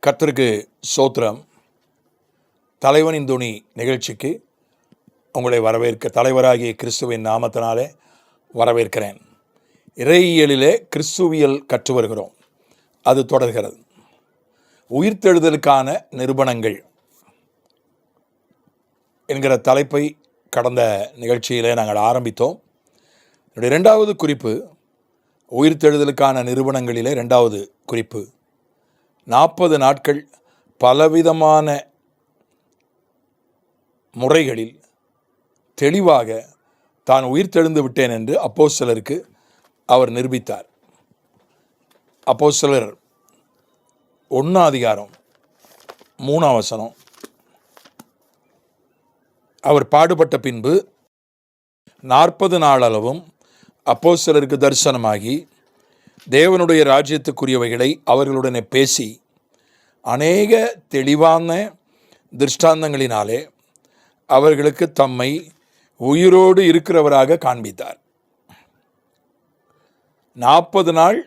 கர்த்தருக்கு ஸ்தோத்திரம். தலைவனின் துணி நிகழ்ச்சிக்கு உங்களை தலைவராகிய கிறிஸ்துவின் நாமத்தினாலே வரவேற்கிறேன். இறையியலிலே கிறிஸ்துவியல் கற்று வருகிறோம். அது தொடர்கிறது. உயிர்த்தெழுதலுக்கான நிரூபணங்கள் என்கிற தலைப்பை கடந்த நிகழ்ச்சியிலே நாங்கள் ஆரம்பித்தோம். என்னுடைய இரண்டாவது குறிப்பு, உயிர்த்தெழுதலுக்கான நிரூபணங்களிலே இரண்டாவது குறிப்பு, 40 நாட்கள் பலவிதமான முறைகளில் தெளிவாக தான் உயிர்த்தெழுந்து விட்டேன் என்று அப்போஸ்தலருக்கு அவர் நிரூபித்தார். அப்போஸ்தலர் 1 அதிகாரம் 3 வசனம், அவர் பாடுபட்ட பின்பு 40 நாளளவும் அப்போஸ்தலருக்கு தரிசனமாகி தேவனுடைய ராஜ்யத்துக்குரியவைகளை அவர்களுடனே பேசி அநேக தெளிவான திருஷ்டாந்தங்களினாலே அவர்களுக்கு தம்மை உயிரோடு இருக்கிறவராக காண்பித்தார். 40 நாள்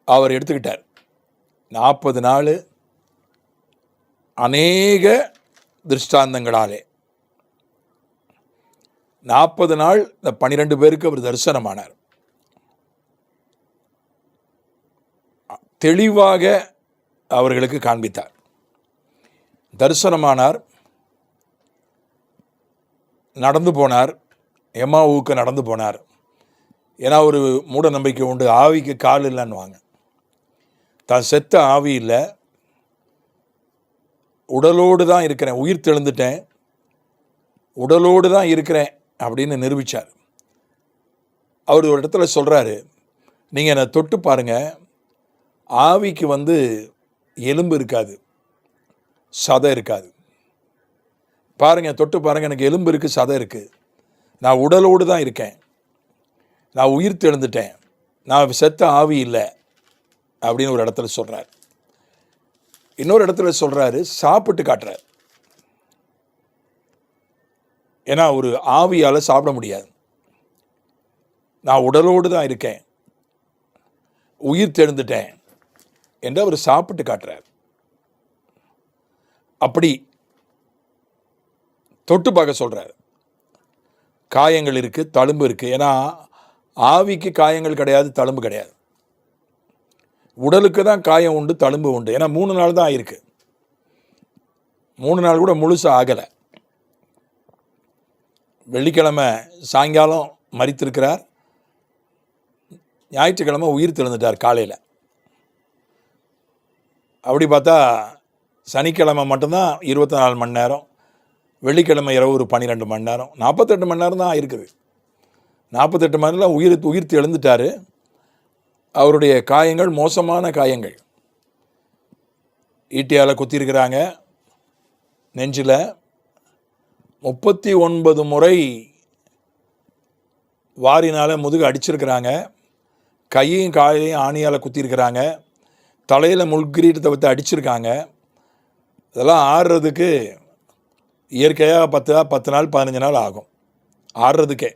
அவர் எடுத்துக்கிட்டார். 40 நாள் அநேக திருஷ்டாந்தங்களாலே 40 நாள் இந்த 12 பேருக்கு அவர் தரிசனமானார். தெளிவாக அவர்களுக்கு காண்பித்தார். தரிசனமானார், நடந்து போனார், எம்மாவுக்கு நடந்து போனார். ஏன்னா ஒரு மூட நம்பிக்கை உண்டு, ஆவிக்கு கால் இல்லைன்னு வாங்க. தான் செத்த ஆவி இல்லை, உடலோடு தான் இருக்கிறேன், உயிர் தெழுந்துட்டேன், உடலோடு தான் இருக்கிறேன் அப்படின்னு நிரூபித்தார். அவர் ஒரு இடத்துல சொல்கிறாரு, நீங்கள் என்னை தொட்டு பாருங்கள், ஆவிக்கு எலும்பு இருக்காது, சதை இருக்காது. பாருங்கள், தொட்டு பாருங்கள், எனக்கு எலும்பு இருக்குது, சதை இருக்குது, நான் உடலோடு தான் இருக்கேன், நான் உயிர் தெழுந்துட்டேன், நான் செத்த ஆவி இல்லை அப்படின்னு ஒரு இடத்துல சொல்கிறார். இன்னொரு இடத்துல சொல்கிறாரு, சாப்பிட்டு காட்டுறார். ஏன்னா ஒரு ஆவியால் சாப்பிட முடியாது. நான் உடலோடு தான் இருக்கேன், உயிர் தெழுந்துட்டேன் என்று அவர் சாப்பிட்டு காட்டுறார். அப்படி தொட்டு பார்க்க சொல்றார். காயங்கள் இருக்கு, தழும்பு இருக்கு. ஏன்னா ஆவிக்கு காயங்கள் கிடையாது, தழும்பு கிடையாது. உடலுக்கு தான் காயம் உண்டு, தழும்பு உண்டு. ஏன்னா 3 நாள் தான் ஆயிருக்கு, 3 நாள் கூட முழுசா ஆகலை. வெள்ளிக்கிழமை சாயங்காலம் மரித்திருக்கிறார், ஞாயிற்றுக்கிழமை உயிர் தெழுந்துட்டார் காலையில். அப்படி பார்த்தா சனிக்கிழமை மட்டும்தான் 24 மணி நேரம், வெள்ளிக்கிழமை இரவு ஒரு 12 மணி நேரம், 48 மணி நேரம் தான் இருக்குது. 48 மணி நேரம் உயிர் தெழுந்துட்டார். அவருடைய காயங்கள் மோசமான காயங்கள். ஈட்டியால் குத்திருக்கிறாங்க நெஞ்சில், 39 முறை வாரினால் முதுகு அடிச்சிருக்கிறாங்க, கையையும் காலையும் ஆணியால் குத்திருக்கிறாங்க, தலையில் முள்கிரீட்டத்தை வைத்து அடிச்சிருக்காங்க. இதெல்லாம் ஆடுறதுக்கு இயற்கையாக 10 நாள் 15 நாள் ஆகும் ஆடுறதுக்கே.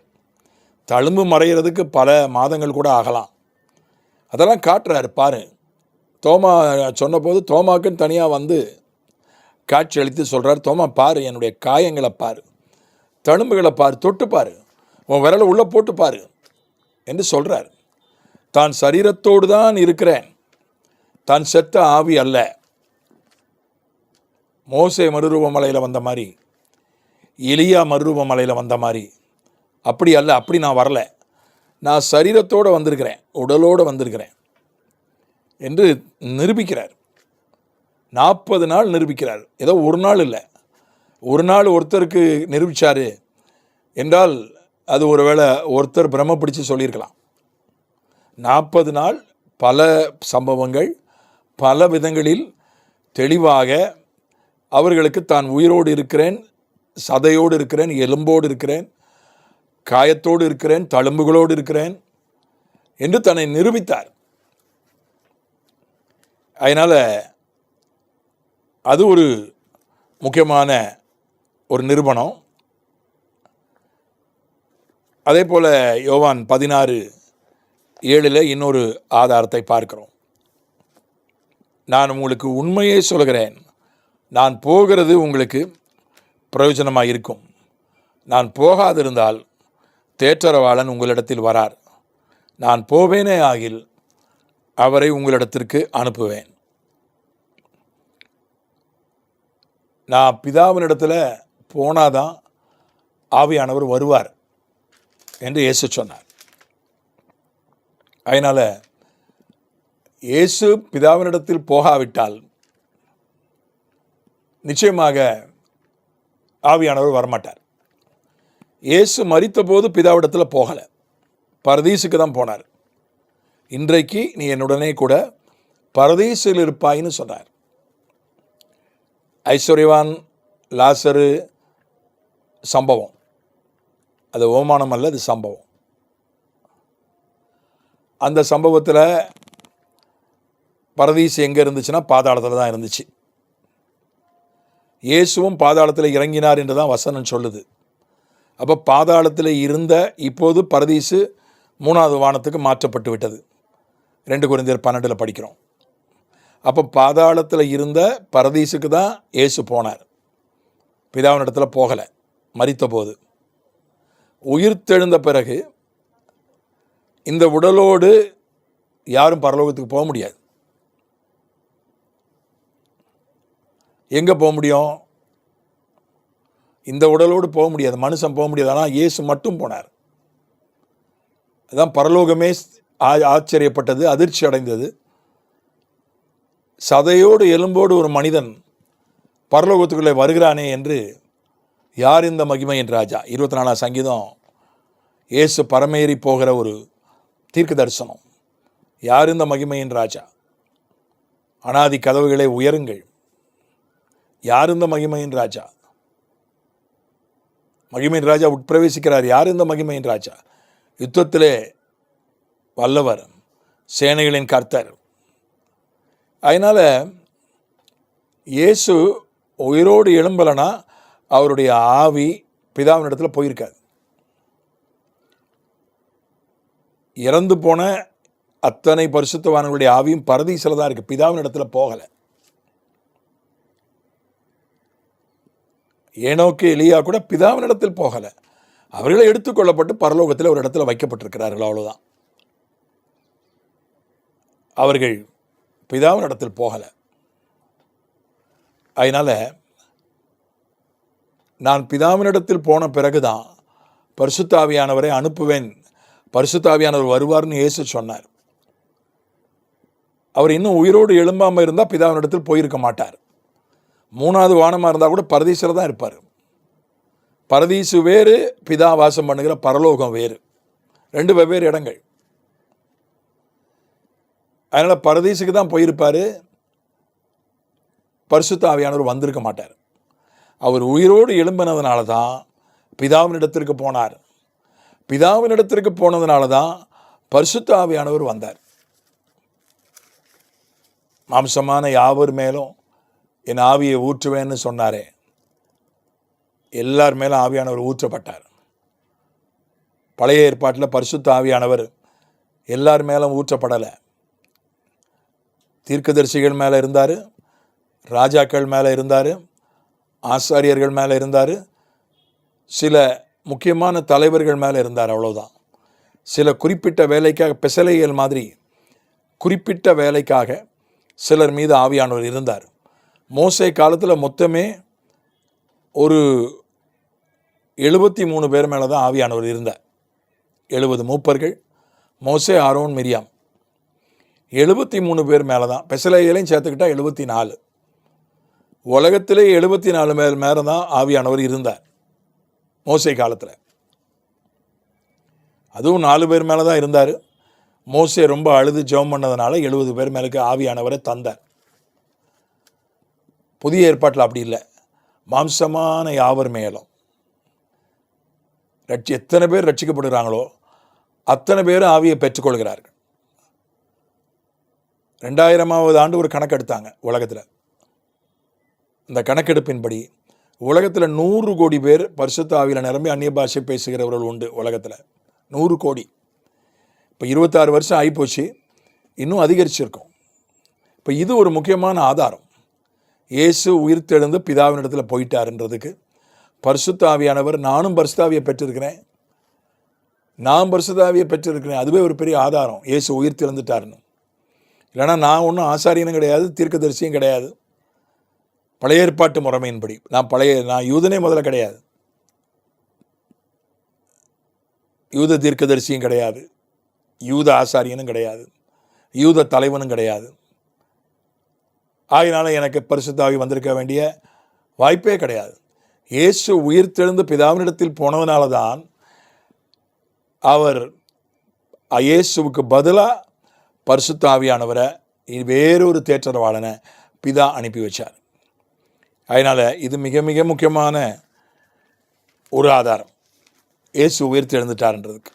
தழும்பு மறைகிறதுக்கு பல மாதங்கள் கூட ஆகலாம். அதெல்லாம் காட்டுறாரு பாரு. தோமா சொன்னபோது தோமாக்குன்னு தனியாக காட்சி அளித்து சொல்கிறார், தோமா பாரு, என்னுடைய காயங்களை பாரு, தழும்புகளை பாரு, தொட்டு பாரு, உன் விரலை உள்ளே போட்டு பாரு என்று சொல்கிறார். தான் சரீரத்தோடு தான் இருக்கிறேன், தான் செத்த ஆவி அல்ல. மோசே மறுரூப மலையில் வந்த மாதிரி, எலியா மறுரூப மலையில் வந்த மாதிரி அப்படி அல்ல, அப்படி நான் வரல, நான் சரீரத்தோடு வந்திருக்கிறேன், உடலோடு வந்திருக்கிறேன் என்று நிரூபிக்கிறார். 40 நாள் நிரூபிக்கிறார். ஏதோ ஒரு நாள் இல்லை, ஒரு நாள் ஒருத்தருக்கு நிரூபித்தார் என்றால் அது ஒருவேளை ஒருத்தர் பிரம பிடிச்சு சொல்லியிருக்கலாம். 40 நாள் பல சம்பவங்கள், பல விதங்களில் தெளிவாக அவர்களுக்கு தான் உயிரோடு இருக்கிறேன், சதையோடு இருக்கிறேன், எலும்போடு இருக்கிறேன், காயத்தோடு இருக்கிறேன், தழும்புகளோடு இருக்கிறேன் என்று தன்னை நிரூபித்தார். அதனால் அது ஒரு முக்கியமான ஒரு நிரூபணம். அதே போல் யோவான் 16:7 இன்னொரு ஆதாரத்தை பார்க்கிறோம். நான் உங்களுக்கு உண்மையே சொல்கிறேன், நான் போகிறது உங்களுக்கு பிரயோஜனமாக இருக்கும். நான் போகாதிருந்தால் தேற்றரவாளன் உங்களிடத்தில் வரார். நான் போவேனே ஆகில் அவரை உங்களிடத்திற்கு அனுப்புவேன். நான் பிதாவினிடத்தில் போனாதான் ஆவியானவர் வருவார் என்று இயேசு சொன்னார். அதனால் இயேசு பிதாவினிடத்தில் போகாவிட்டால் நிச்சயமாக ஆவியானவர் வரமாட்டார். இயேசு மரித்த போது பிதாவிடத்தில் போகலை, பரதீசுக்கு தான் போனார். இன்றைக்கு நீ என்னுடனே கூட பரதீசில் இருப்பாயின்னு சொன்னார். ஐஸ்வர்யவான் லாசரு சம்பவம், அது ஓமானம் அல்ல, அது சம்பவம். அந்த சம்பவத்தில் பரதீசு எங்கே இருந்துச்சுன்னா பாதாளத்தில் தான் இருந்துச்சு. இயேசுவும் பாதாளத்தில் இறங்கினார் என்று தான் வசனம் சொல்லுது. அப்போ பாதாளத்தில் இருந்த இப்போது பரதீசு 3வது வானத்துக்கு மாற்றப்பட்டு விட்டது. 2 கொரிந்தியர் 12 படிக்கிறோம். அப்போ பாதாளத்தில் இருந்த பரதீசுக்கு தான் இயேசு போனார், பிதாவினிடத்தில் போகலை. மரித்த போது உயிர்த்தெழுந்த பிறகு இந்த உடலோடு யாரும் பரலோகத்துக்கு போக முடியாது. எங்கே போக முடியும்? இந்த உடலோடு போக முடியாது, மனுஷன் போக முடியாது. ஆனால் இயேசு மட்டும் போனார். அதான் பரலோகமே ஆச்சரியப்பட்டது, அதிர்ச்சி அடைந்தது. சதையோடு எலும்போடு ஒரு மனிதன் பரலோகத்துக்குள்ளே வருகிறானே என்று, யார் இந்த மகிமையின் ராஜா? 24ஆம் சங்கீதம் இயேசு பரமேறி போகிற ஒரு தீர்க்க தரிசனம். யார் இந்த மகிமையின் ராஜா? அனாதி கதவுகளை உயருங்கள். யார் இந்த மகிமையின் ராஜா? மகிமையின் ராஜா உட்பிரவேசிக்கிறார். யார் இந்த மகிமையின் ராஜா? யுத்தத்திலே வல்லவர், சேனைகளின் கர்த்தர். அதனால் இயேசு உயிரோடு எழும்பலனா அவருடைய ஆவி பிதாவினிடத்தில் போயிருக்காது. இறந்து போன அத்தனை பரிசுத்தவான்களுடைய ஆவியும் பரதீசில் தான் இருக்குது, பிதாவினிடத்தில் போகலை. ஏனோக்கு எலியா கூட பிதாவினிடத்தில் போகலை. அவர்களை எடுத்துக்கொள்ளப்பட்டு பரலோகத்தில் ஒரு இடத்துல வைக்கப்பட்டிருக்கிறார்கள், அவ்வளோதான். அவர்கள் பிதாவினிடத்தில் போகலை. அதனால் நான் பிதாவினிடத்தில் போன பிறகுதான் பரிசுத்த ஆவியானவரை அனுப்புவேன், பரிசுத்த ஆவியானவர் வருவார்னு இயேசு சொன்னார். அவர் இன்னும் உயிரோடு எழும்பாமல் இருந்தால் பிதாவினிடத்தில் போயிருக்க மாட்டார். 3வது வானமாக இருந்தால் கூட பரதீசில் தான் இருப்பார். பரதீசு வேறு, பிதா வாசம் பண்ணுகிற பரலோகம் வேறு, 2 வெவ்வேறு இடங்கள். அதனால் பரதீசுக்கு தான் போயிருப்பார், பரிசுத்த ஆவியானவர் வந்திருக்க மாட்டார். அவர் உயிரோடு எழும்பினதுனால தான் பிதாவினிடத்திற்கு போனார். பிதாவினிடத்திற்கு போனதுனால தான் பரிசுத்த ஆவியானவர் வந்தார். மாம்சமான யாவர் மேலும் என் ஆவியை ஊற்றுவேன்னு சொன்னாரே, எல்லார் மேலும் ஆவியானவர் ஊற்றப்பட்டார். பழைய ஏற்பாட்டில் பரிசுத்த ஆவியானவர் எல்லார் மேலும் ஊற்றப்படலை. தீர்க்கதரிசிகள் மேலே இருந்தார், ராஜாக்கள் மேலே இருந்தார், ஆசாரியர்கள் மேலே இருந்தார், சில முக்கியமான தலைவர்கள் மேலே இருந்தார், அவ்வளோதான். சில குறிப்பிட்ட வேலைக்காக, பெசலையல் மாதிரி குறிப்பிட்ட வேலைக்காக சிலர் மீது ஆவியானவர் இருந்தார். மோசே காலத்தில் மொத்தமே ஒரு 73 பேர் மேலே தான் ஆவியானவர் இருந்தார். 70 மூப்பர்கள், மோசே, ஆரோன், மிரியாம், 73 பேர் மேலே தான். பெசலையலையும் சேர்த்துக்கிட்டால் 74. உலகத்திலே 74 பேர் மேலே தான் ஆவியானவர் இருந்தார் மோசே காலத்தில். அதுவும் 4 பேர் மேலே தான் இருந்தார். மோசே ரொம்ப அழுது ஜெபம் பண்ணதுனால 70 பேர் மேலுக்கு ஆவியானவரை தந்தார். புதிய ஏற்பாட்டில் அப்படி இல்லை. மாம்சமான யாவர் மேலும் எத்தனை பேர் ரட்சிக்கப்படுகிறாங்களோ அத்தனை பேரும் ஆவியை பெற்றுக்கொள்கிறார்கள். 2000ஆவது ஆண்டு ஒரு கணக்கு எடுத்தாங்க உலகத்தில். இந்த கணக்கெடுப்பின்படி உலகத்தில் 100 கோடி பேர் பரிசுத்த ஆவியில் நிரம்பி அந்நிய பாஷை பேசுகிறவர்கள் உண்டு உலகத்தில். 100 கோடி. இப்போ 26 வருஷம் ஆகிப்போச்சு, இன்னும் அதிகரிச்சிருக்கும். இப்போ இது ஒரு முக்கியமான ஆதாரம். இயேசு உயிர்த்தெழுந்து பிதாவினிடத்தில் போயிட்டாருன்றதுக்கு பரிசுத்த ஆவியானவர், நானும் பரிசுத்த ஆவியை பெற்றிருக்கிறேன், நான் பரிசுத்த ஆவியை பெற்றிருக்கிறேன், அதுவே ஒரு பெரிய ஆதாரம் இயேசு உயிர்த்தெழுந்துட்டாருன்னு. இல்லைனா நான் ஒன்றும் ஆசாரியனும் கிடையாது, தீர்க்கதரிசியும் கிடையாது. பழைய ஏற்பாட்டு முறைமையின்படி நான் யூதனே முதல்ல கிடையாது, யூத தீர்க்கதரிசியும் கிடையாது, யூத ஆசாரியனும் கிடையாது, யூத தலைவனும் கிடையாது. ஆகினால எனக்கு பரிசுத்த ஆவி வந்திருக்க வேண்டிய வாய்ப்பே கிடையாது. இயேசு உயிர்த்தெழுந்து பிதாவினிடத்தில் போனதுனால தான் அவர் இயேசுவுக்கு பதிலாக பரிசுத்த ஆவியானவரை, வேறொரு தேற்றரவாளனை பிதா அனுப்பி வச்சார். அதனால் இது மிக மிக முக்கியமான ஒரு ஆதாரம் இயேசு உயிர்த்தெழுந்துட்டார்ன்றதுக்கு.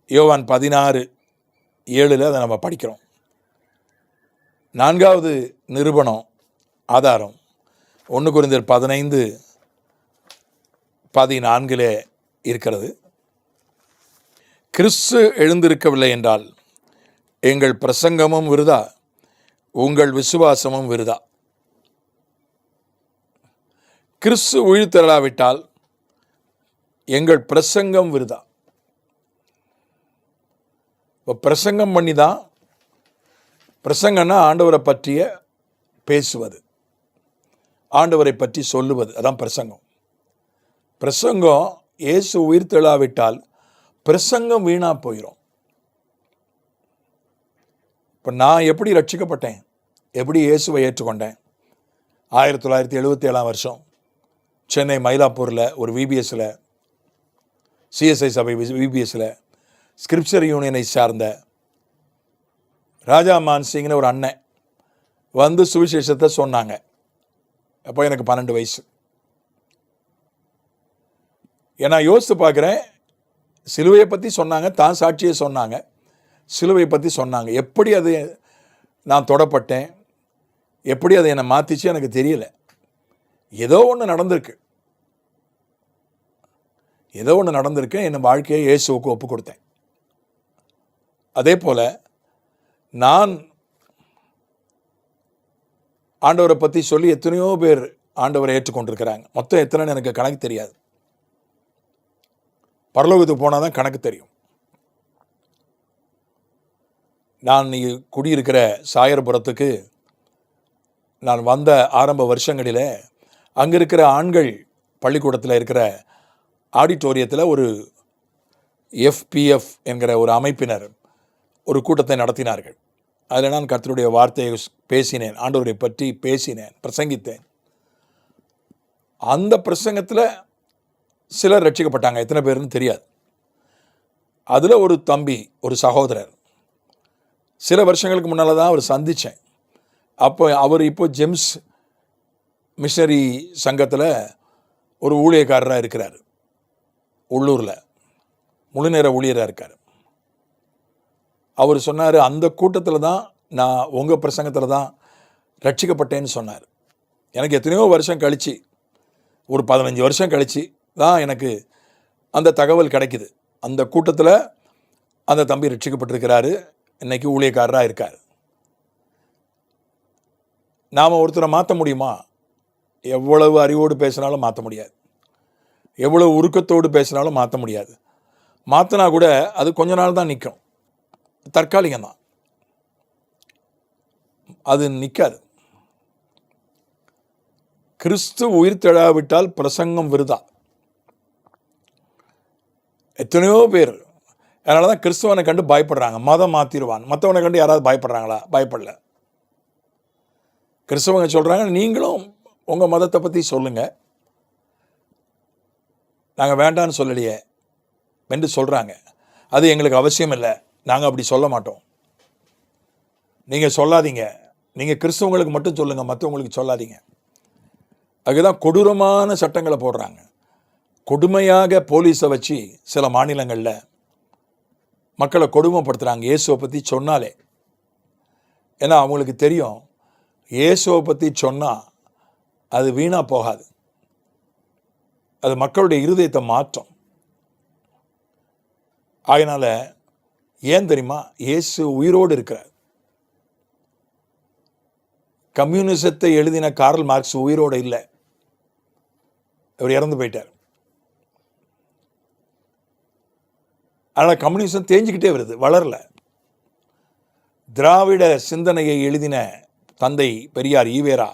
யோவான் 16:7 அதை நம்ம படிக்கிறோம். 4வது நிரூபணம் ஆதாரம் 1 கொரிந்தியர் 15:14 இருக்கிறது. கிறிஸ்து எழுந்திருக்கவில்லை என்றால் எங்கள் பிரசங்கமும் விருதா, உங்கள் விசுவாசமும் விருதா. கிறிஸ்து உயிர்த்தெழாவிட்டால் எங்கள் பிரசங்கம் விருதா. இப்போ பிரசங்கம் பண்ணி தான், பிரசங்கம்னா ஆண்டவரை பற்றிய பேசுவது, ஆண்டவரை பற்றி சொல்லுவது, அதான் பிரசங்கம். பிரசங்கம் இயேசு உயிர்த்தெழாவிட்டால் பிரசங்கம் வீணாக போயிடும். இப்போ நான் எப்படி ரட்சிக்கப்பட்டேன், எப்படி இயேசுவை ஏற்றுக்கொண்டேன்? 1977 வருஷம் சென்னை மயிலாப்பூரில் ஒரு விபிஎஸ்ஸில், சிஎஸ்ஐ சபை விபிஎஸ்ஸில் ஸ்கிரிப்சர் யூனியனை சார்ந்த ராஜா மான்சிங்னு ஒரு அண்ணன் வந்து சுவிசேஷத்தை சொன்னாங்க. அப்போ எனக்கு 12 வயசு. ஏன்னா யோசித்து பார்க்குறேன், சிலுவையை பற்றி சொன்னாங்க, தான் சாட்சியை சொன்னாங்க, சிலுவையை பற்றி சொன்னாங்க. எப்படி அது நான் தொடப்பட்டேன், எப்படி அதை என்னை மாற்றிச்சு எனக்கு தெரியல. ஏதோ ஒன்று நடந்திருக்கு, என் வாழ்க்கையை இயேசுவுக்கு ஒப்பு கொடுத்தேன். அதே போல் நான் ஆண்டவரை பற்றி சொல்லி எத்தனையோ பேர் ஆண்டவரை ஏற்றுக்கொண்டிருக்கிறாங்க. மொத்தம் எத்தனைன்னு எனக்கு கணக்கு தெரியாது. பரலோகத்துக்கு போனால் தான் கணக்கு தெரியும். நான் குடியிருக்கிற சாயர்புரத்துக்கு நான் வந்த ஆரம்ப வருஷங்களில் அங்கே இருக்கிற ஆண்கள் பள்ளிக்கூடத்தில் இருக்கிற ஆடிட்டோரியத்தில் ஒரு FPF என்கிற ஒரு அமைப்பினர் ஒரு கூட்டத்தை நடத்தினார்கள். அதில் நான் கர்த்தருடைய வார்த்தையை பேசினேன், ஆண்டவரை பற்றி பேசினேன், பிரசங்கித்தேன். அந்த பிரசங்கத்தில் சிலர் ரட்சிக்கப்பட்டாங்க, எத்தனை பேருன்னு தெரியாது. அதில் ஒரு தம்பி, ஒரு சகோதரர், சில வருஷங்களுக்கு முன்னால் தான் அவர் சந்தித்தேன். அவர் இப்போ ஜெம்ஸ் மிஷனரி சங்கத்தில் ஒரு ஊழியக்காரராக இருக்கிறார். உள்ளூரில் முழு நேர ஊழியராக இருக்கார். அவர் சொன்னார், அந்த கூட்டத்தில் தான் நான் உங்கள் பிரசங்கத்தில் தான் ரட்சிக்கப்பட்டேன்னு சொன்னார். எனக்கு எத்தனையோ வருஷம் கழித்து, ஒரு 15 வருஷம் கழித்து தான் எனக்கு அந்த தகவல் கிடைக்குது. அந்த கூட்டத்தில் அந்த தம்பி ரட்சிக்கப்பட்டிருக்கிறாரு, இன்றைக்கி ஊழியக்காரராக இருக்கார். நாம் ஒருத்தரை மாற்ற முடியுமா? எவ்வளவு அறிவோடு பேசினாலும் மாற்ற முடியாது, எவ்வளவு உருக்கத்தோடு பேசினாலும் மாற்ற முடியாது. மாற்றினா கூட அது கொஞ்ச நாள் தான் நிற்கும், தற்காலிகம்தான், அது நிற்காது. கிறிஸ்து உயிர்த்தெழாவிட்டால் பிரசங்கம் விருதா. எத்தனையோ பேர் அதனால தான் கிறிஸ்துவனை கண்டு பயப்படுறாங்க. மதம் மாற்றிடுவான். மற்றவனை கண்டு யாராவது பயப்படுறாங்களா? பயப்படல. கிறிஸ்தவங்க சொல்கிறாங்க, நீங்களும் உங்கள் மதத்தை பற்றி சொல்லுங்கள், நாங்கள் வேண்டான்னு சொல்லலையே என்று சொல்கிறாங்க. அது எங்களுக்கு அவசியம் இல்லை, நாங்கள் அப்படி சொல்ல மாட்டோம். நீங்கள் சொல்லாதீங்க, நீங்கள் கிறிஸ்தவங்களுக்கு மட்டும் சொல்லுங்கள், மற்றவங்களுக்கு சொல்லாதீங்க. அதுதான் கொடூரமான சட்டங்களை போடுறாங்க. கொடுமையாக போலீஸை வச்சு சில மாநிலங்களில் மக்களை கொடுமைப்படுத்துகிறாங்க இயேசுவை பற்றி சொன்னாலே. ஏன்னா அவங்களுக்கு தெரியும், இயேசுவை பற்றி சொன்னால் அது வீணாக போகாது, அது மக்களுடைய இருதயத்தை மாற்றும். அதனால் ஏன் தெரியுமா? இயேசு உயிரோடு இருக்கிறார். கம்யூனிசத்தை எழுதின கார்ல் மார்க்ஸ் உயிரோடு இல்லை, அவர் இறந்து போயிட்டார். அதனால் கம்யூனிசம் தேஞ்சிக்கிட்டே வருது, வளரல. திராவிட சிந்தனையை எழுதின தந்தை பெரியார் ஈவேரா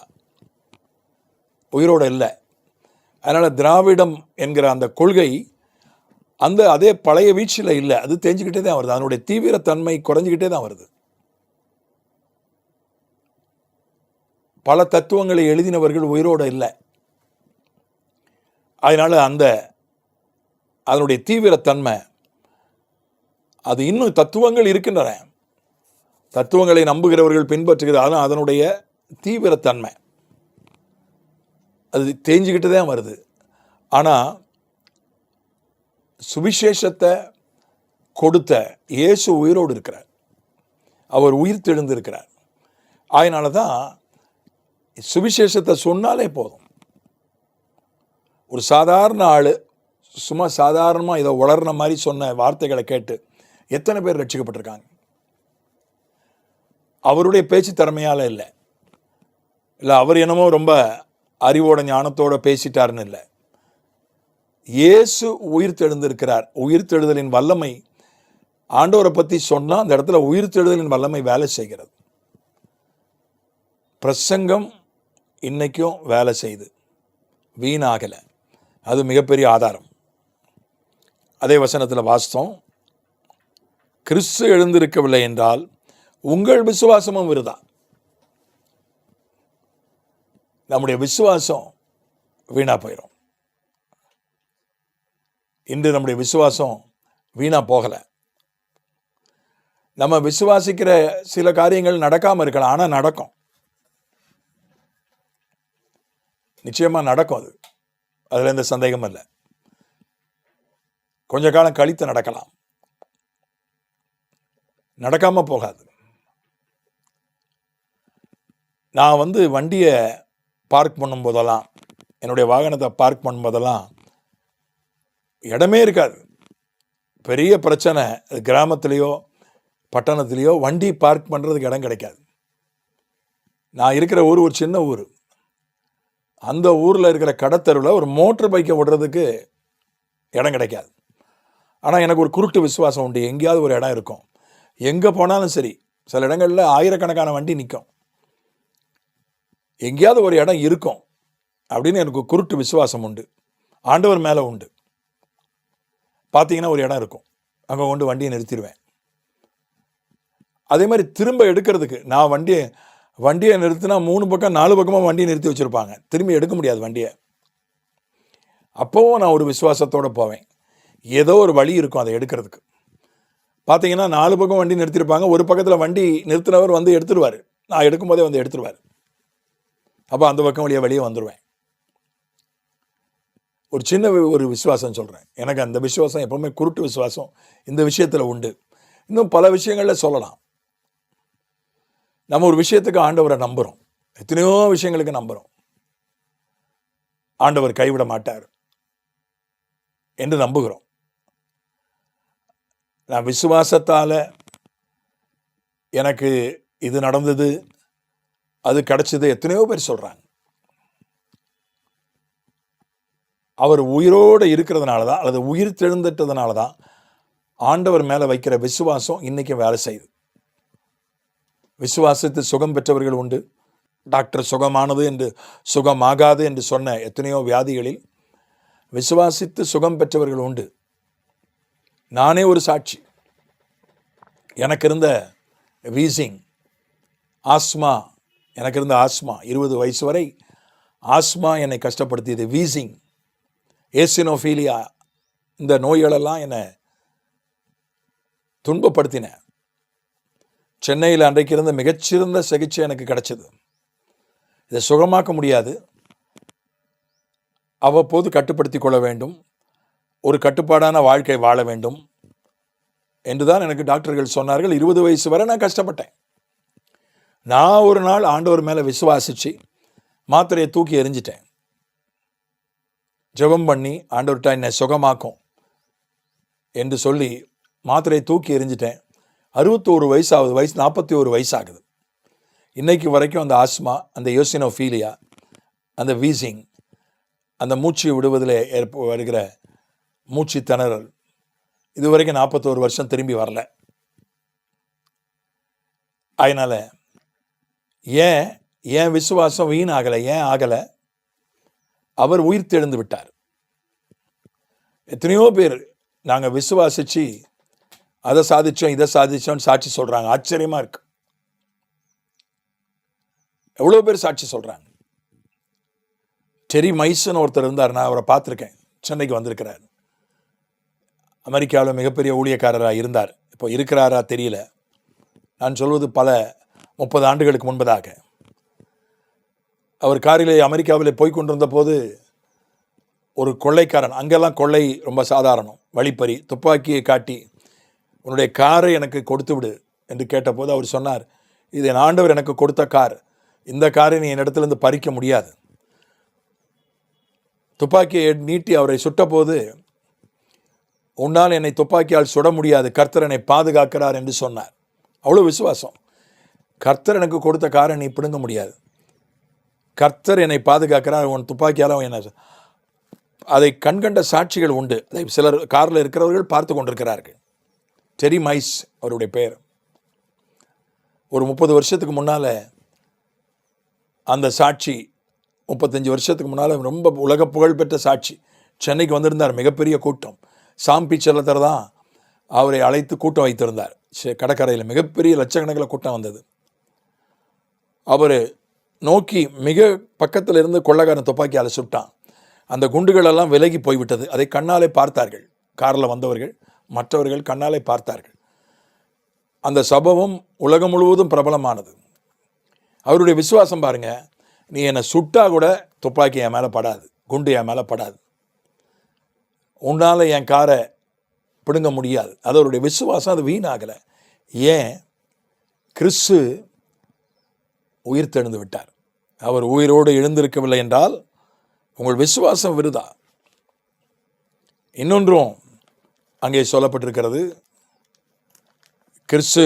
உயிரோடு இல்லை. அதனால் திராவிடம் என்கிற அந்த கொள்கை அதே பழைய வீழ்ச்சியில் இல்லை, அது தேஞ்சிக்கிட்டே தான் வருது. அதனுடைய தீவிரத்தன்மை குறைஞ்சிக்கிட்டே தான் வருது. பல தத்துவங்களை எழுதினவர்கள் உயிரோடு இல்லை. அதனால் அதனுடைய தீவிரத்தன்மை அது இன்னும் தத்துவங்கள் இருக்கின்றன, தத்துவங்களை நம்புகிறவர்கள் பின்பற்றுகிற, ஆனால் அதனுடைய தீவிரத்தன்மை அது தேஞ்சிக்கிட்டு தான் வருது. ஆனால் சுவிசேஷத்தை கொடுத்த இயேசு உயிரோடு இருக்கிறார், அவர் உயிர் தெழுந்திருக்கிறார். அதனால தான் சுவிசேஷத்தை சொன்னாலே போதும், ஒரு சாதாரண ஆள் சும்மா சாதாரணமாக இதை வளர்ன மாதிரி சொன்ன வார்த்தைகளை கேட்டு எத்தனை பேர் ரட்சிக்கப்பட்டிருக்காங்க. அவருடைய பேச்சு திறமையால் இல்லை, அவர் என்னமோ ரொம்ப அறிவோட ஞானத்தோட பேசிட்டாருன்னு இல்லை. இயேசு உயிர் தெழுந்திருக்கிறார். உயிர் தெழுதலின் வல்லமை ஆண்டவரை பற்றி சொன்னால் அந்த இடத்துல உயிர் தெழுதலின் வல்லமை வேலை செய்கிறது. பிரசங்கம் இன்னைக்கும் வேலை செய்யுது, வீணாகலை. அது மிகப்பெரிய ஆதாரம். அதே வசனத்தில் வாஸ்தவம், கிறிஸ்து எழுந்திருக்கவில்லை என்றால் உங்கள் விசுவாசமும் விருதா. நம்முடைய விசுவாசம் வீணா போயிடும். இன்று நம்முடைய விசுவாசம் வீணா போகலை. நம்ம விசுவாசிக்கிற சில காரியங்கள் நடக்காமல் இருக்கலாம், ஆனால் நடக்கும், நிச்சயமாக நடக்கும். அதில் எந்த சந்தேகமும் இல்லை. கொஞ்ச காலம் கழித்து நடக்கலாம், நடக்காமல் போகாது. நான் வண்டியை பார்க் பண்ணும்போதெல்லாம், என்னுடைய வாகனத்தை பார்க் பண்ணும்போதெல்லாம் இடமே இருக்காது. பெரிய பிரச்சனை, கிராமத்துலேயோ பட்டணத்துலேயோ வண்டி பார்க் பண்ணுறதுக்கு இடம் கிடைக்காது. நான் இருக்கிற ஊர் ஒரு சின்ன ஊர். அந்த ஊரில் இருக்கிற கடத்தருவில் ஒரு மோட்டர் பைக்கை ஓடுறதுக்கு இடம் கிடைக்காது. ஆனால் எனக்கு ஒரு குருட்டு விசுவாசம் உண்டு, எங்கேயாவது ஒரு இடம் இருக்கும். எங்கே போனாலும் சரி, சில இடங்களில் ஆயிரக்கணக்கான வண்டி நிற்கும், எங்கேயாவது ஒரு இடம் இருக்கும் அப்படின்னு எனக்கு குருட்டு விசுவாசம் உண்டு. ஆண்டவர் மேலே உண்டு. பார்த்தீங்கன்னா ஒரு இடம் இருக்கும், அங்கே கொண்டு வண்டியை நிறுத்திடுவேன். அதே மாதிரி திரும்ப எடுக்கிறதுக்கு நான் வண்டியை நிறுத்தினா 3 பக்கம் 4 பக்கமாக வண்டியை நிறுத்தி வச்சுருப்பாங்க, திரும்பி எடுக்க முடியாது வண்டியை. அப்போவும் நான் ஒரு விசுவாசத்தோடு போவேன், ஏதோ ஒரு வழி இருக்கும் அதை எடுக்கிறதுக்கு. பார்த்தீங்கன்னா 4 பக்கம் வண்டி நிறுத்திருப்பாங்க, ஒரு பக்கத்தில் வண்டி நிறுத்தினவர் எடுத்துருவார், நான் எடுக்கும்போதே எடுத்துருவார். அப்போ அந்த பக்கம் வழியாக வெளியே வந்துடுவேன். ஒரு சின்ன ஒரு விசுவாசம் சொல்கிறேன், எனக்கு அந்த விசுவாசம் எப்போவுமே குருட்டு விசுவாசம் இந்த விஷயத்தில் உண்டு. இன்னும் பல விஷயங்களில் சொல்லலாம். நம்ம ஒரு விஷயத்துக்கு ஆண்டவரை நம்புகிறோம், எத்தனையோ விஷயங்களுக்கு நம்புகிறோம். ஆண்டவர் கைவிட மாட்டார் என்று நம்புகிறோம். நான் விசுவாசத்தால் எனக்கு இது நடந்தது, அது கிடைச்சது, எத்தனையோ பேர் சொல்கிறாங்க. அவர் உயிரோடு இருக்கிறதுனால தான், அல்லது உயிர் தெழுந்துட்டதுனால தான் ஆண்டவர் மேலே வைக்கிற விசுவாசம் இன்றைக்கி வேலை செய்யுது. விசுவாசித்து சுகம் பெற்றவர்கள் உண்டு. டாக்டர் சுகமானது என்று சுகமாகாது என்று சொன்ன எத்தனையோ வியாதிகளில் விசுவாசித்து சுகம் பெற்றவர்கள் உண்டு. நானே ஒரு சாட்சி. எனக்கு இருந்த வீசிங், ஆஸ்மா, எனக்கு இருந்த ஆஸ்மா 20 வயசு வரை ஆஸ்மா என்னை கஷ்டப்படுத்தியது. வீசிங், ஏசினோஃபீலியா, இந்த நோய்களெல்லாம் என்னை துன்பப்படுத்தின. சென்னையில் அன்றைக்கு இருந்த மிகச்சிறந்த சிகிச்சை எனக்கு கிடைச்சது. இதை சுகமாக்க முடியாது, அவ்வப்போது கட்டுப்படுத்தி கொள்ள வேண்டும், ஒரு கட்டுப்பாடான வாழ்க்கை வாழ வேண்டும் என்றுதான் எனக்கு டாக்டர்கள் சொன்னார்கள். 20 வயசு வரை நான் கஷ்டப்பட்டேன். நான் ஒரு நாள் ஆண்டவர் மேலே விசுவாசித்து மாத்திரையை தூக்கி எறிஞ்சிட்டேன். ஜெபம் பண்ணி ஆண்டவர்கிட்ட என்னை சுகமாக்கும் என்று சொல்லி மாத்திரையை தூக்கி எறிஞ்சிட்டேன். 61 வயசாகுது, வயசு 41 வயசாகுது. இன்னைக்கு வரைக்கும் அந்த ஆஸ்மா, அந்த யோசினோஃபீலியா, அந்த வீசிங், அந்த மூச்சு விடுவதில் வருகிற மூச்சு திணறல், இது வரைக்கும் 41 வருஷம் திரும்பி வரல. அதனால் ஏன் விசுவாசம் வீண் ஆகலை? ஏன் ஆகலை? அவர் உயிர் தெழுந்து விட்டார். எத்தனையோ பேர் நாங்கள் விசுவாசிச்சு அதை சாதிச்சோம் இதை சாதிச்சோம்னு சாட்சி சொல்கிறாங்க. ஆச்சரியமாக இருக்கு. எவ்வளோ பேர் சாட்சி சொல்கிறாங்க. டெரி மைஸ்ன்னு ஒருத்தர் இருந்தார், நான் அவரை பார்த்துருக்கேன். சென்னைக்கு வந்திருக்கிறார். அமெரிக்காவில் மிகப்பெரிய ஊழியக்காரராக இருந்தார். இப்போ இருக்கிறாரா தெரியல. நான் சொல்வது பல 30 ஆண்டுகளுக்கு முன்பதாக. அவர் காரிலே அமெரிக்காவிலே போய்கொண்டிருந்த போது ஒரு கொள்ளைக்காரன், அங்கெல்லாம் கொள்ளை ரொம்ப சாதாரணம், வழிப்பறி, துப்பாக்கியை காட்டி உன்னுடைய காரை எனக்கு கொடுத்து விடு என்று கேட்டபோது அவர் சொன்னார், இது என் ஆண்டவர் எனக்கு கொடுத்த கார், இந்த காரை நீ என்னிடத்திலிருந்து பறிக்க முடியாது. துப்பாக்கியை நீட்டி அவரை சுட்டபோது, உன்னால் என்னை துப்பாக்கியால் சுட முடியாது, கர்த்தர் என்னை பாதுகாக்கிறார் என்று சொன்னார். அவ்வளோ விசுவாசம். கர்த்தர் எனக்கு கொடுத்த காரை நீ பிடுங்க முடியாது, கர்த்தர் என்னை பாதுகாக்கிறார், உன் துப்பாக்கியால் என்ன. அதை கண்கண்ட சாட்சிகள் உண்டு. அதை சிலர் காரில் இருக்கிறவர்கள் பார்த்து கொண்டிருக்கிறார்கள். டெரி மைஸ் அவருடைய பெயர். ஒரு 30 வருஷத்துக்கு முன்னால் அந்த சாட்சி, 35 வருஷத்துக்கு முன்னால் ரொம்ப உலக புகழ்பெற்ற சாட்சி சென்னைக்கு வந்திருந்தார். மிகப்பெரிய கூட்டம். சாம் பீச்சலத்தர் தான் அவரை அழைத்து கூட்டம் வைத்திருந்தார். கடற்கரையில் மிகப்பெரிய லட்சக்கணக்கில் கூட்டம் வந்தது. அவர் நோக்கி மிக பக்கத்தில் இருந்து கொள்ளைக்காரன் துப்பாக்கியால் சுட்டான். அந்த குண்டுகளெல்லாம் விலகி போய்விட்டது. அதை கண்ணாலே பார்த்தார்கள். காரில் வந்தவர்கள் மற்றவர்கள் கண்ணாலே பார்த்தார்கள். அந்த சம்பவம் உலகம் முழுவதும் பிரபலமானது. அவருடைய விசுவாசம் பாருங்க, நீ என்னை சுட்டா கூட துப்பாக்கி என் மேலே படாது, குண்டு என் மேலே படாது, உன்னால் என் காரை பிடுங்க முடியாது. அது அவருடைய விசுவாசம். அது வீணாகலை. ஏன்? கிறிஸ்து உயிர் தெழுந்து விட்டார். அவர் உயிரோடு எழுந்திருக்கவில்லை என்றால் உங்கள் விசுவாசம் விருதா. இன்னொன்றும் அங்கே சொல்லப்பட்டிருக்கிறது, கிறிஸ்து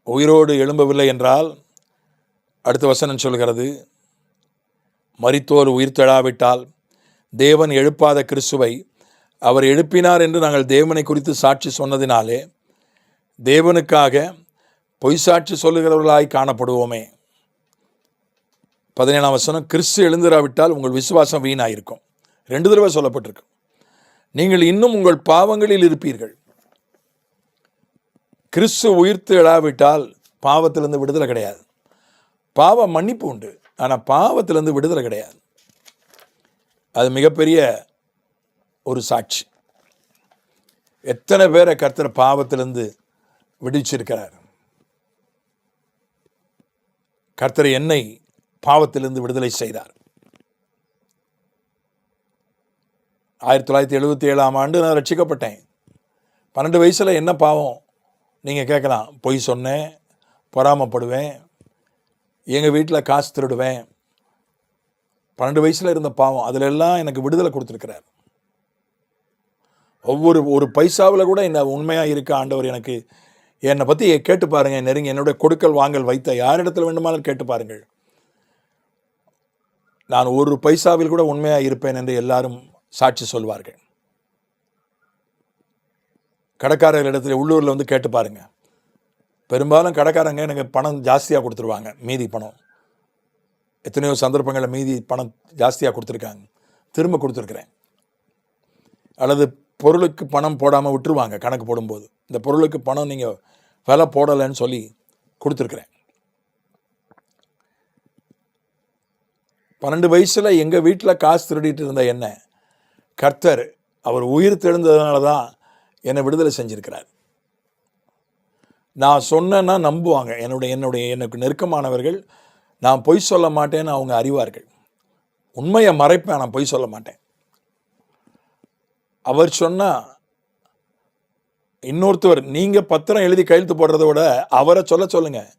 உயிரோடு எழும்பவில்லை என்றால் அடுத்த வசனம் சொல்கிறது, மரித்தோர் உயிர் தெழாவிட்டால் தேவன் எழுப்பாத கிறிஸ்துவை அவர் எழுப்பினார் என்று நாங்கள் தேவனை குறித்து சாட்சி சொன்னதினாலே தேவனுக்காக பொய் சாட்சி சொல்லுகிறவர்களாய் காணப்படுவோமே. 17ஆம் வசனம், கிறிஸ்து எழுந்திராவிட்டால் உங்கள் விசுவாசம் வீணாயிருக்கும். 2 தடவை சொல்லப்பட்டிருக்கு. நீங்கள் இன்னும் உங்கள் பாவங்களில் இருப்பீர்கள். கிறிஸ்து உயிர்த்து எழாவிட்டால் பாவத்திலிருந்து விடுதலை கிடையாது. பாவ மன்னிப்பு உண்டு, ஆனால் பாவத்திலிருந்து விடுதலை கிடையாது. அது மிகப்பெரிய ஒரு சாட்சி. எத்தனை பேரை கர்த்தர் பாவத்திலிருந்து விடுவிச்சிருக்கிறார். கர்த்தர் என்னை பாவத்திலிருந்து விடுதலை செய்தார். 1977ஆம் ஆண்டு நான் ரட்சிக்கப்பட்டேன். 12 வயசில் என்ன பாவம் நீங்கள் கேட்கலாம். பொய் சொன்னேன், பொறாமப்படுவேன், எங்கள் வீட்டில் காசு திருடுவேன். 12 வயசில் இருந்த பாவம், அதில் எல்லாம் எனக்கு விடுதலை கொடுத்துருக்கிறார். ஒரு பைசாவில் கூட என்ன உண்மையாக இருக்க ஆண்டவர் எனக்கு. என்னை பற்றி கேட்டு பாருங்கள். நெருங்கி என்னுடைய கொடுக்கல் வாங்கல் வைத்த யாரிடத்தில் வேண்டுமானாலும் கேட்டு பாருங்கள். நான் ஒரு பைசாவில் கூட உண்மையாக இருப்பேன் என்று எல்லாரும் சாட்சி சொல்வார்கள். கடைக்காரர்களிடத்தில் உள்ளூரில் வந்து கேட்டு பாருங்க. பெரும்பாலும் கடைக்காரங்க எனக்கு பணம் ஜாஸ்தியாக கொடுத்துருவாங்க. மீதி பணம் எத்தனையோ சந்தர்ப்பங்களில் மீதி பணம் ஜாஸ்தியாக கொடுத்துருக்காங்க, திரும்ப கொடுத்துருக்குறேன். அல்லது பொருளுக்கு பணம் போடாமல் விட்டுருவாங்க. கணக்கு போடும்போது இந்த பொருளுக்கு பணம் நீங்கள் விலை போடலைன்னு சொல்லி கொடுத்துருக்குறேன். 12 வயசில் எங்கள் வீட்டில் காசு திருடிட்டு இருந்த என்ன கர்த்தர் அவர் உயிர் தெழுந்ததுனால தான் என்னை விடுதலை செஞ்சிருக்கிறார். நான் சொன்னேன்னா நம்புவாங்க. எனக்கு நெருக்கமானவர்கள். நான் பொய் சொல்ல மாட்டேன்னு அவங்க அறிவார்கள். உண்மையை மறைப்பேன், நான் பொய் சொல்ல மாட்டேன். அவர் சொன்னால் இன்னொருத்தவர், நீங்கள் பத்திரம் எழுதி கையெழுத்து போடுறத விட அவரை சொல்லுங்கள்.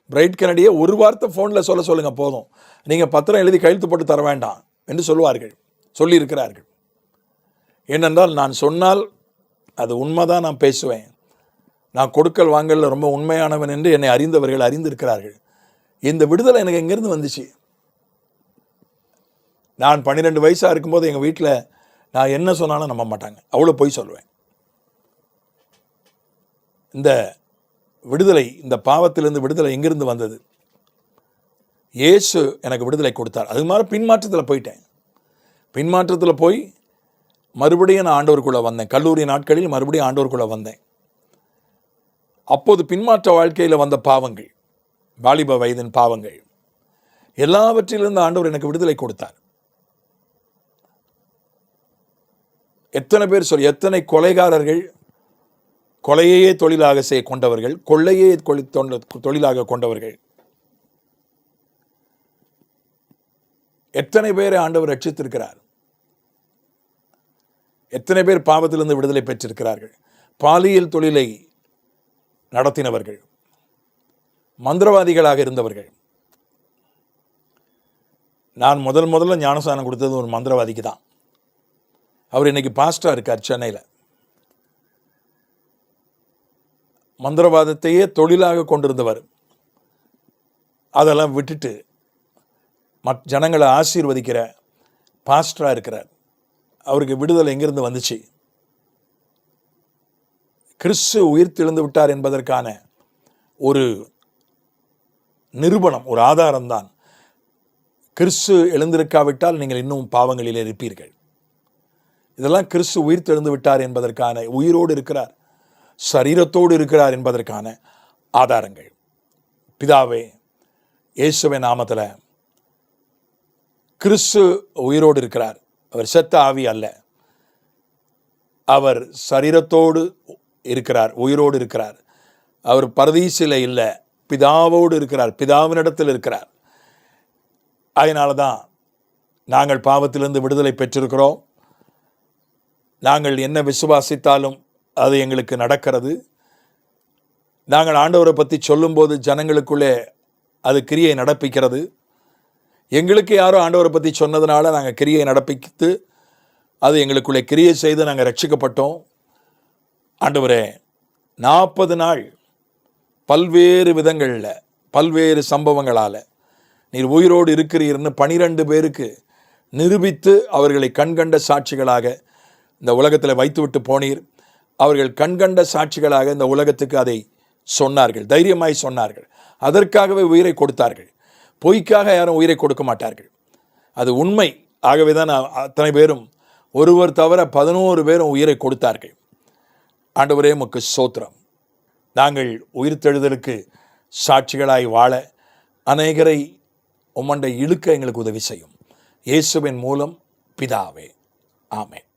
பிரைட் கென்னடியை ஒரு வார்த்தை ஃபோனில் சொல்லுங்கள் போதும். நீங்கள் பத்திரம் எழுதி கையெழுத்து போட்டு தர வேண்டாம் என்று சொல்லுவார்கள், சொல்லியிருக்கிறார்கள். ஏனென்றால் நான் சொன்னால் அது உண்மைதான், நான் பேசுவேன். நான் கொடுக்கல் வாங்கல ரொம்ப உண்மையானவன் என்று என்னை அறிந்தவர்கள் அறிந்திருக்கிறார்கள். இந்த விடுதலை எனக்கு எங்கேருந்து வந்துச்சு? நான் 12 வயசாக இருக்கும்போது எங்கள் வீட்டில் நான் என்ன சொன்னாலும் நம்ப மாட்டாங்க, அவ்வளோ பொய் சொல்லுவேன். இந்த விடுதலை, இந்த பாவத்திலிருந்து விடுதலை எங்கிருந்து வந்தது? இயேசு எனக்கு விடுதலை கொடுத்தார். அது மாதிரி பின்மாற்றத்தில் போயிட்டேன். பின்மாற்றத்தில் போய் மறுபடியும் நான் ஆண்டவருக்குள்ளே வந்தேன். கல்லூரி நாட்களில் மறுபடியும் ஆண்டவருக்குள்ளே வந்தேன். அப்போது பின்மாற்ற வாழ்க்கையில் வந்த பாவங்கள், வாலிப வயதின் பாவங்கள், எல்லாவற்றிலிருந்து ஆண்டவர் எனக்கு விடுதலை கொடுத்தார். எத்தனை பேர் எத்தனை கொலைகாரர்கள் கொலையே தொழிலாக செய்ய கொண்டவர்கள், கொள்ளையே தொழிலாக கொண்டவர்கள், எத்தனை பேரை ஆண்டவர் ரட்சித்திருக்கிறார். எத்தனை பேர் பாவத்திலிருந்து விடுதலை பெற்றிருக்கிறார்கள். பாலியல் தொழிலை நடத்தினவர்கள், மந்திரவாதிகளாக இருந்தவர்கள். நான் முதல்ல ஞானஸ்நானம் கொடுத்தது ஒரு மந்திரவாதிக்கு தான். அவர் இன்னைக்கு பாஸ்டராக இருக்கார் சென்னையில். மந்திரவாதத்தையே தொழிலாக கொண்டிருந்தவர் அதெல்லாம் விட்டுட்டு ஜனங்களை ஆசீர்வதிக்கிற பாஸ்டராக இருக்கிறார். அவருக்கு விடுதலை எங்கிருந்து வந்துச்சு? கிறிஸ்து உயிர்த்தெழுந்து விட்டார் என்பதற்கான ஒரு நிரூபணம், ஒரு ஆதாரம்தான். கிறிஸ்து எழுந்திருக்காவிட்டால் நீங்கள் இன்னும் பாவங்களில் இருப்பீர்கள். இதெல்லாம் கிறிஸ்து உயிர்த்தெழுந்து விட்டார் என்பதற்கான, உயிரோடு இருக்கிறார், சரீரத்தோடு இருக்கிறார் என்பதற்கான ஆதாரங்கள். பிதாவே, இயேசுவின் நாமத்தில் கிறிஸ்து உயிரோடு இருக்கிறார். அவர் செத்த ஆவி அல்ல, அவர் சரீரத்தோடு இருக்கிறார், உயிரோடு இருக்கிறார். அவர் பரதீசில இல்லை, பிதாவோடு இருக்கிறார், பிதாவினிடத்தில் இருக்கிறார். அதனால தான் நாங்கள் பாவத்திலிருந்து விடுதலை பெற்றிருக்கிறோம். நாங்கள் என்ன விசுவாசித்தாலும் அது எங்களுக்கு நடக்கிறது. நாங்கள் ஆண்டவரை பற்றி சொல்லும்போது ஜனங்களுக்குள்ளே அது கிரியை நடப்பிக்கிறது. எங்களுக்கு யாரோ ஆண்டவரை பற்றி சொன்னதுனால நாங்கள் கிரியை நடப்பித்து அது எங்களுக்குள்ளே கிரியை செய்து நாங்கள் ரட்சிக்கப்பட்டோம். ஆண்டவரே, 40 நாள் பல்வேறு விதங்களில், பல்வேறு சம்பவங்களால் நீர் உயிரோடு இருக்கிறீர்னு 12 பேருக்கு நிரூபித்து அவர்களை கண்கண்ட சாட்சிகளாக இந்த உலகத்தில் வைத்துவிட்டு போனீர். அவர்கள் கண்கண்ட சாட்சிகளாக இந்த உலகத்துக்கு அதை சொன்னார்கள், தைரியமாய் சொன்னார்கள். அதற்காகவே உயிரை கொடுத்தார்கள். பொய்க்காக யாரும் உயிரை கொடுக்க மாட்டார்கள், அது உண்மை. ஆகவே தான் அத்தனை பேரும், ஒருவர் தவிர 11 பேரும் உயிரை கொடுத்தார்கள். ஆண்டவரே, உமக்கு ஸ்தோத்திரம். நாங்கள் உயிர்த்தெழுதலுக்கு சாட்சிகளாய் வாழ அநேகரை உம்மண்டை இழுக்க எங்களுக்கு உதவி செய்யும். இயேசுவின் மூலம் பிதாவே, ஆமென்.